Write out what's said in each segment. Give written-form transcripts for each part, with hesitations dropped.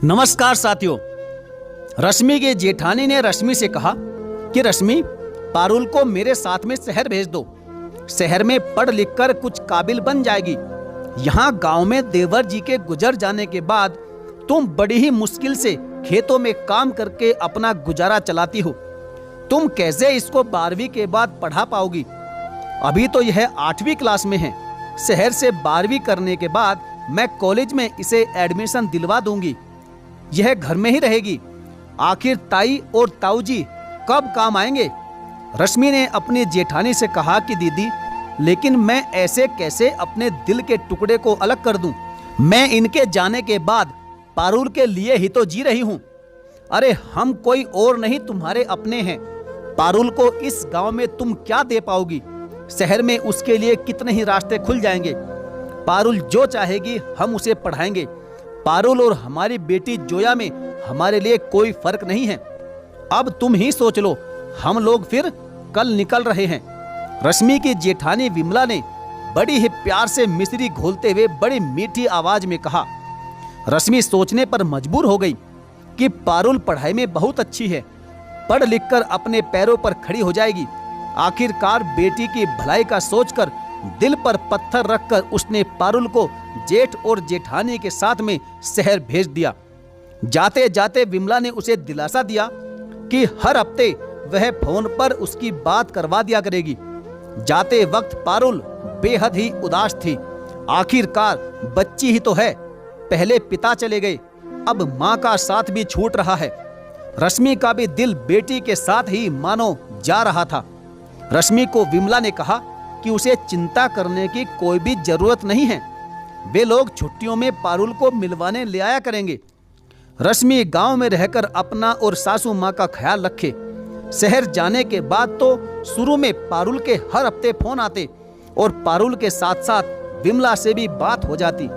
नमस्कार साथियों। रश्मि के जेठानी ने रश्मि से कहा कि रश्मि, पारुल को मेरे साथ में शहर भेज दो। शहर में पढ़ लिख कर कुछ काबिल बन जाएगी। यहाँ गांव में देवर जी के गुजर जाने के बाद तुम बड़ी ही मुश्किल से खेतों में काम करके अपना गुजारा चलाती हो। तुम कैसे इसको 12वीं के बाद पढ़ा पाओगी? अभी तो यह 8वीं क्लास में है। शहर से 12वीं करने के बाद मैं कॉलेज में इसे एडमिशन दिलवा दूंगी। यह घर में ही रहेगी। आखिर ताई और ताऊजी कब काम आएंगे? रश्मि ने अपनी जेठानी से कहा कि दीदी, लेकिन मैं ऐसे कैसे अपने दिल के टुकड़े को अलग कर दूं? मैं इनके जाने के बाद पारुल के लिए ही तो जी रही हूं। अरे हम कोई और नहीं, तुम्हारे अपने हैं। पारुल को इस गांव में तुम क्या दे पाओगी? शहर में उसके लिए कितने ही रास्ते खुल जाएंगे। पारुल जो चाहेगी हम उसे पढ़ाएंगे। पारुल और हमारी बेटी जोया में हमारे लिए कोई फर्क नहीं है। अब तुम ही सोच लो, हम लोग फिर कल निकल रहे हैं। रश्मि की जेठानी विमला ने बड़ी ही प्यार से मिश्री घोलते हुए बड़ी मीठी आवाज में कहा। रश्मि सोचने पर मजबूर हो गई कि पारुल पढ़ाई में बहुत अच्छी है, पढ़ लिख कर अपने पैरों पर खड़ी हो जाएगी। आखिरकार बेटी की भलाई का सोचकर दिल पर पत्थर रखकर उसने पारुल को जेठ और जेठानी के साथ में शहर भेज दिया। जाते जाते विमला ने उसे दिलासा दिया कि हर हफ्ते वह फोन पर उसकी बात करवा दिया करेगी। जाते वक्त पारुल बेहद ही उदास थी। आखिरकार बच्ची ही तो है। पहले पिता चले गए, अब माँ का साथ भी छूट रहा है। रश्मि का भी दिल बेटी के साथ ही मानो जा रहा था। रश्मि को विमला ने कहा कि उसे चिंता करने की कोई भी जरूरत नहीं है। वे लोग छुट्टियों में पारुल को मिलवाने ले आया करेंगे। रश्मि गांव में रहकर अपना और सासू माँ का ख्याल रखे। शहर जाने के बाद तो शुरू में पारुल के हर हफ्ते फोन आते और पारुल के साथ साथ विमला से भी बात हो जाती।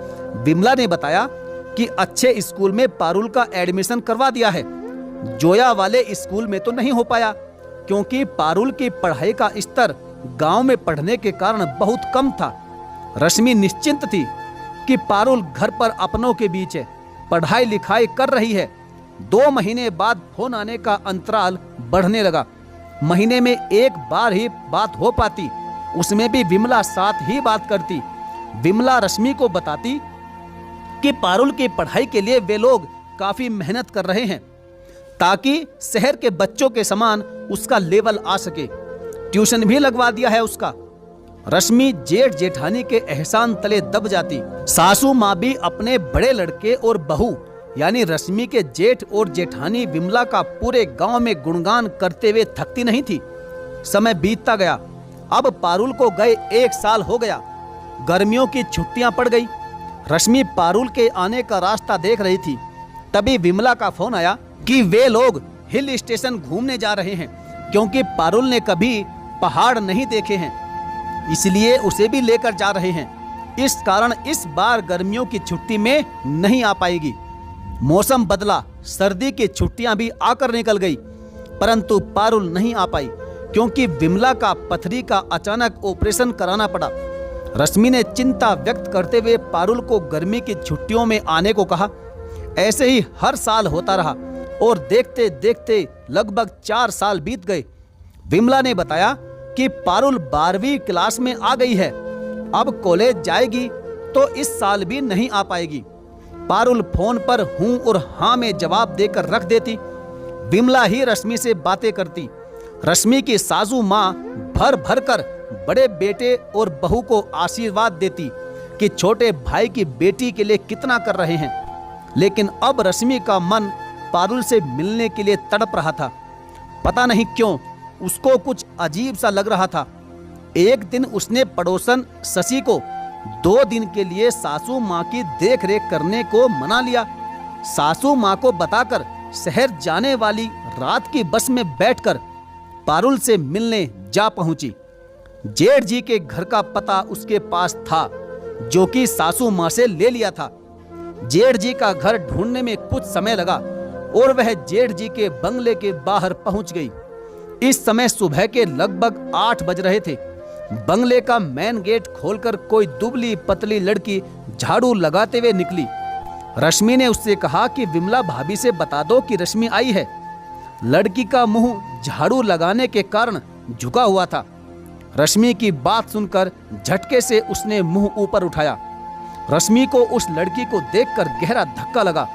विमला ने बताया कि अच्छे स्कूल में पारुल का एडमिशन करवा दिया है। जोया वाले स्कूल में तो नहीं हो पाया क्योंकि पारुल की पढ़ाई का स्तर गांव में पढ़ने के कारण बहुत कम था। रश्मि निश्चिंत थी कि पारुल घर पर अपनों के बीच है, पढ़ाई लिखाई कर रही है। 2 महीने बाद फोन आने का अंतराल बढ़ने लगा। महीने में एक बार ही बात हो पाती, उसमें भी विमला साथ ही बात करती। विमला रश्मि को बताती कि पारुल की पढ़ाई के लिए वे लोग काफी मेहनत कर रहे हैं ताकि शहर के बच्चों के समान उसका लेवल आ सके। ट्यूशन भी लगवा दिया है उसका। रश्मि जेठ जेठानी के एहसान तले दब जाती। सासू माँ भी अपने बड़े लड़के और बहू यानी रश्मि के जेठ और जेठानी विमला का पूरे गांव में गुणगान करते हुए थकती नहीं थी। समय बीतता गया। अब पारुल को गए 1 साल हो गया। गर्मियों की छुट्टियां पड़ गई। रश्मि पारुल के आने का रास्ता देख रही थी। तभी विमला का फोन आया कि वे लोग हिल स्टेशन घूमने जा रहे हैं क्योंकि पारुल ने कभी पहाड़ नहीं देखे हैं, इसलिए उसे भी लेकर जा रहे हैं। इस कारण इस बार गर्मियों की छुट्टी में नहीं आ पाएगी। मौसम बदला, सर्दी की छुट्टियां भी आकर निकल गई, परंतु पारुल नहीं आ पाई क्योंकि विमला का पथरी का अचानक ऑपरेशन कराना पड़ा। रश्मि ने चिंता व्यक्त करते हुए पारुल को गर्मी की छुट्टियों में आने को कहा। ऐसे ही हर साल होता रहा और देखते देखते लगभग 4 साल बीत गए। विमला ने बताया कि पारुल 12वीं क्लास में आ गई है। अब कॉलेज जाएगी तो इस साल भी नहीं आ पाएगी। पारुल फोन पर हूं और हां में जवाब देकर रख देती। विमला ही रश्मि से बातें करती। रश्मि की सासू माँ भर भर कर बड़े बेटे और बहू को आशीर्वाद देती कि छोटे भाई की बेटी के लिए कितना कर रहे हैं। लेकिन अब रश्मि का मन पारुल से मिलने के लिए तड़प रहा था। पता नहीं क्यों उसको कुछ अजीब सा लग रहा था। एक दिन उसने पड़ोसन शशि को 2 दिन के लिए सासू माँ की देखरेख करने को मना लिया। सासू माँ को बताकर शहर जाने वाली रात की बस में बैठकर पारुल से मिलने जा पहुंची। जेठ जी के घर का पता उसके पास था जो कि सासू माँ से ले लिया था। जेठ जी का घर ढूंढने में कुछ समय लगा और वह जेठ जी के बंगले के बाहर पहुंच गई। इस समय सुबह के लगभग 8 बज रहे थे। बंगले का मेन गेट खोलकर कोई दुबली पतली लड़की झाड़ू लगाते हुए निकली। रश्मि ने उससे कहा कि विमला भाभी से बता दो कि रश्मि आई है। लड़की का मुंह झाड़ू लगाने के कारण झुका हुआ था। रश्मि की बात सुनकर झटके से उसने मुंह ऊपर उठाया। रश्मि को उस लड़की को देखकर गहरा धक्का लगा।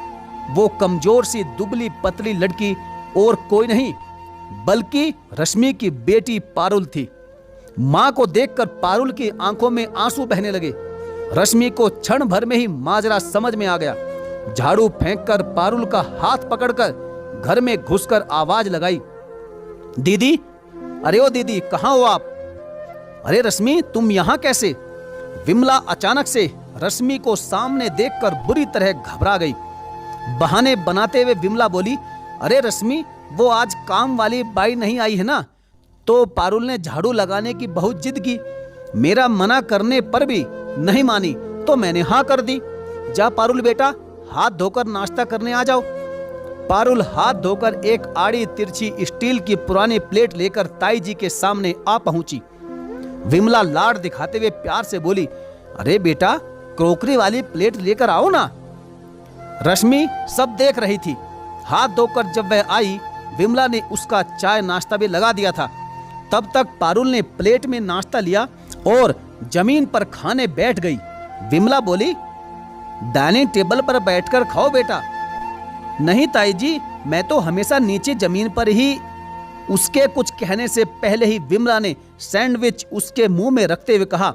वो कमजोर सी दुबली पतली लड़की और कोई नहीं बल्कि रश्मि की बेटी पारुल थी। मां को देखकर पारुल की आंखों में आंसू बहने लगे। रश्मि को क्षण भर में ही माजरा समझ में आ गया। झाड़ू फेंककर पारुल का हाथ पकड़कर घर में घुसकर आवाज लगाई, दीदी, अरे ओ दीदी, कहां हो आप? अरे रश्मि, तुम यहां कैसे? विमला अचानक से रश्मि को सामने देखकर बुरी तरह घबरा गई। बहाने बनाते हुए विमला बोली, अरे रश्मि, वो आज काम वाली बाई नहीं आई है ना, तो पारुल ने झाड़ू लगाने की बहुत जिद की। मेरा मना करने पर भी नहीं मानी तो मैंने हाँ कर दी। जा पारुल बेटा, हाथ धोकर नाश्ता करने आ जाओ। पारुल हाथ धोकर एक आड़ी तिरछी स्टील की पुरानी प्लेट लेकर ताई जी के सामने आ पहुंची। विमला लाड दिखाते हुए प्यार से बोली, अरे बेटा, क्रोकरी वाली प्लेट लेकर आओ ना। रश्मि सब देख रही थी। हाथ धोकर जब वह आई, विमला ने उसका चाय नाश्ता भी लगा दिया था। तब तक पारुल ने प्लेट में नाश्ता लिया और जमीन पर खाने बैठ गई। विमला बोली, डाइनिंग टेबल पर बैठकर खाओ बेटा। नहीं ताई जी, मैं तो हमेशा नीचे जमीन पर ही। उसके कुछ कहने से पहले ही विमला ने सैंडविच उसके मुंह में रखते हुए कहा,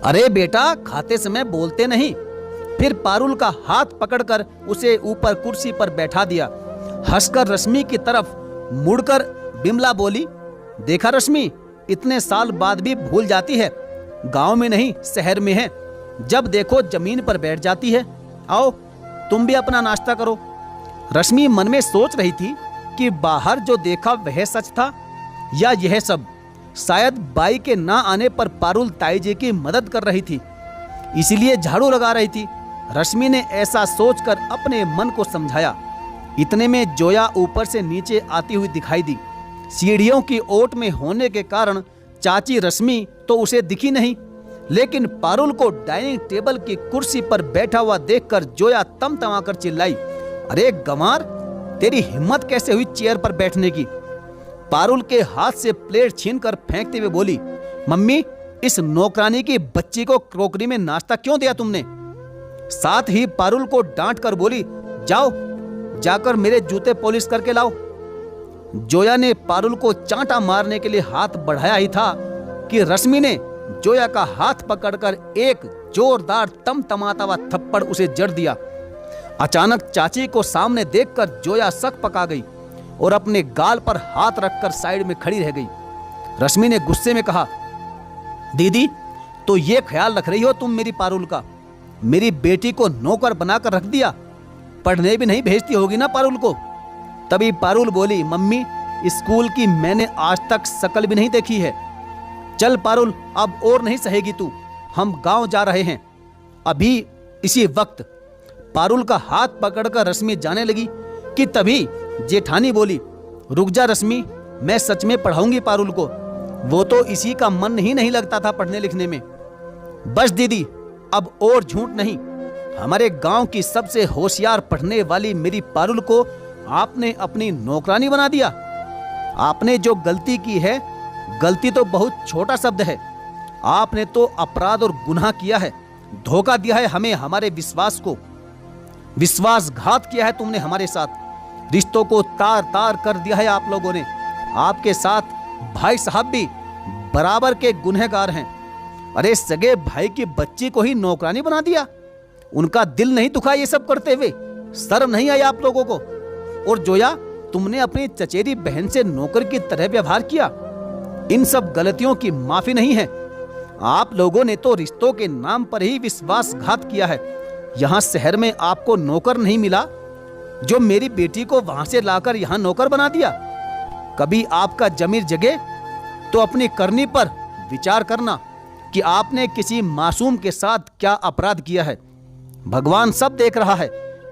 अरे बेटा, खाते समय बोलते नहीं। फिर पारुल का हाथ पकड़कर उसे ऊपर कुर्सी पर बैठा दिया। हंसकर रश्मि की तरफ मुड़कर विमला बोली, देखा रश्मि, इतने साल बाद भी भूल जाती है। गांव में नहीं, शहर में है, जब देखो जमीन पर बैठ जाती है। आओ तुम भी अपना नाश्ता करो। रश्मि मन में सोच रही थी कि बाहर जो देखा वह सच था या यह सब। शायद बाई के ना आने पर पारुल ताई जी की मदद कर रही थी, इसीलिए झाड़ू लगा रही थी। रश्मि ने ऐसा सोचकर अपने मन को समझाया। इतने में जोया ऊपर से नीचे आती हुई दिखाई दी। सीढ़ियों की ओट में होने के कारण चाची रश्मि तो उसे दिखी नहीं, लेकिन पारुल को डाइनिंग टेबल की कुर्सी पर बैठा हुआ देखकर जोया तमतमाकर चिल्लाई, अरे गंवार, तेरी हिम्मत कैसे हुई चेयर पर बैठने की? पारुल के हाथ से प्लेट छीनकर फेंकते हुए बोली, मम्मी, इस नौकरानी की बच्ची को क्रोकरी में नाश्ता क्यों दिया तुमने? साथ ही पारुल को डांट कर बोली, जाओ जाकर मेरे जूते पॉलिश करके लाओ। जोया ने पारुल को चांटा मारने के लिए हाथ बढ़ाया ही था कि रश्मि ने जोया का हाथ पकड़कर एक जोरदार तमतमाता हुआ थप्पड़ उसे जड़ दिया। अचानक चाची को सामने देखकर जोया सक पका गई और अपने गाल पर हाथ रखकर साइड में खड़ी रह गई। रश्मि ने गुस्से में कहा, दीदी, तो ये ख्याल रख रही हो तुम मेरी पारुल का? मेरी बेटी को नौकर बनाकर रख दिया, पढ़ने भी नहीं भेजती होगी ना पारुल को? तभी पारुल बोली, मम्मी, स्कूल की मैंने आज तक शक्ल भी नहीं देखी है। चल पारुल, अब और नहीं सहेगी तू, हम गांव जा रहे हैं अभी। इसी वक्त पारुल का हाथ पकड़कर रश्मि जाने लगी कि तभी जेठानी बोली, रुक जा रश्मि, मैं सच में पढ़ाऊंगी पारुल को। वो तो इसी का मन ही नहीं लगता था पढ़ने लिखने में। बस दीदी, अब और झूठ नहीं। हमारे गांव की सबसे होशियार पढ़ने वाली मेरी पारुल को आपने अपनी नौकरानी बना दिया। आपने जो गलती की है, गलती तो बहुत छोटा शब्द है। आपने तो अपराध और गुनाह किया है, धोखा दिया है हमें, हमारे विश्वास को। विश्वासघात किया है तुमने हमारे साथ। रिश्तों को तार तार कर दिया है आप लोगों ने। आपके साथ भाई साहब भी बराबर के गुनहगार हैं। अरे सगे भाई की बच्ची को ही नौकरानी बना दिया। उनका दिल नहीं दुखा ये सब करते हुए? शर्म नहीं आई आप लोगों को? और जोया, तुमने अपनी चचेरी बहन से नौकर की तरह व्यवहार किया। इन सब गलतियों की माफी नहीं है। आप लोगों ने तो रिश्तों के नाम पर ही विश्वासघात किया है। यहाँ शहर में आपको नौकर नहीं मिला, जो मेरी बेटी को वहां से लाकर यहाँ नौकर बना दिया। कभी आपका जमीर जगे तो अपनी करनी पर विचार करना कि आपने किसी मासूम के साथ क्या अपराध किया है। भगवान सब देख रहा है।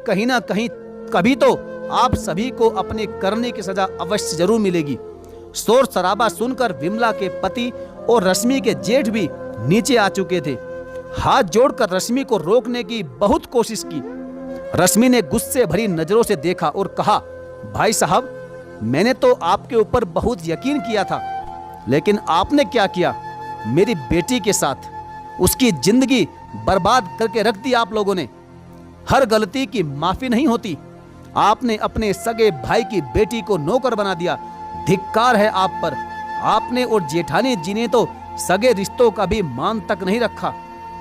कहीं ना कहीं कभी तो आप सभी को अपने करने की सजा अवश्य जरूर मिलेगी। शोर शराबा सुनकर विमला के पति और रश्मि के जेठ भी नीचे आ चुके थे। हाथ जोड़कर रश्मि को रोकने की बहुत कोशिश की। रश्मि ने गुस्से भरी नजरों से देखा और कहा, भाई साहब, मैंने तो आपके ऊपर बहुत यकीन किया था, लेकिन आपने क्या किया मेरी बेटी के साथ? उसकी जिंदगी बर्बाद करके रख दी आप लोगों ने। हर गलती की माफी नहीं होती। आपने अपने सगे भाई की बेटी को नौकर बना दिया। धिक्कार है आप पर। आपने और जेठानी जी ने तो सगे रिश्तों का भी मान तक नहीं रखा।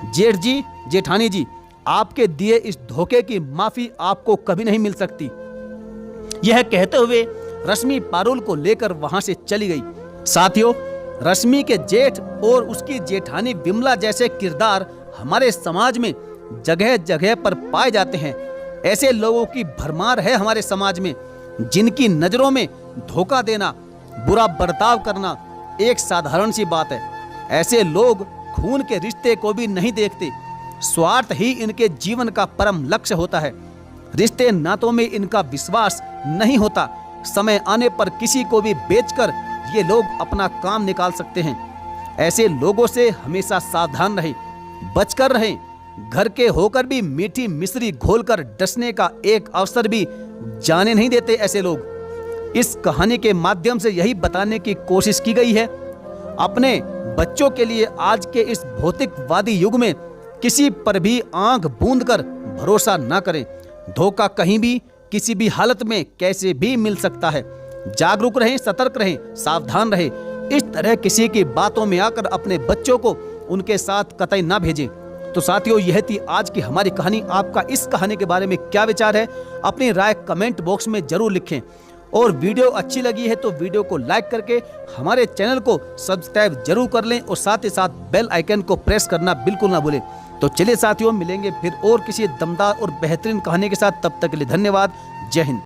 जेठ जी, जेठानी जी, आपके दिए इस धोखे की माफी आपको कभी नहीं मिल सकती। यह कहते हुए रश्मि पारुल को लेकर वहां से चली गई। साथियों, रश्मि के जेठ और उसकी जेठानी विमला जैसे किरदार हमारे समाज में जगह जगह पर पाए जाते हैं। ऐसे लोगों की भरमार है हमारे समाज में, जिनकी नजरों में धोखा देना, बुरा बर्ताव करना एक साधारण सी बात है। ऐसे लोग खून के रिश्ते को भी नहीं देखते। स्वार्थ ही इनके जीवन का परम लक्ष्य होता है। रिश्ते नातों में इनका विश्वास नहीं होता। समय आने पर किसी को भी बेचकर ये लोग अपना काम निकाल सकते हैं। ऐसे लोगों से हमेशा सावधान रहें, बचकर रहें। घर के होकर भी मीठी मिश्री घोलकर डसने का एक अवसर भी जाने नहीं देते ऐसे लोग। इस कहानी के माध्यम से यही बताने की कोशिश की गई है, अपने बच्चों के लिए आज के इस भौतिकवादी युग में किसी पर भी आंख बूंद कर भरोसा ना करें। धोखा कहीं भी किसी भी हालत में कैसे भी मिल सकता है। जागरूक रहें, सतर्क रहें, सावधान रहें। इस तरह किसी की बातों में आकर अपने बच्चों को उनके साथ कतई ना भेजें। तो साथियों, यह थी आज की हमारी कहानी। आपका इस कहानी के बारे में क्या विचार है, अपनी राय कमेंट बॉक्स में जरूर लिखें। और वीडियो अच्छी लगी है तो वीडियो को लाइक करके हमारे चैनल को सब्सक्राइब जरूर कर लें और साथ ही साथ बेल आइकन को प्रेस करना बिल्कुल ना भूलें। तो चलिए साथियों, मिलेंगे फिर और किसी दमदार और बेहतरीन कहानी के साथ। तब तक के लिए धन्यवाद। जय हिंद।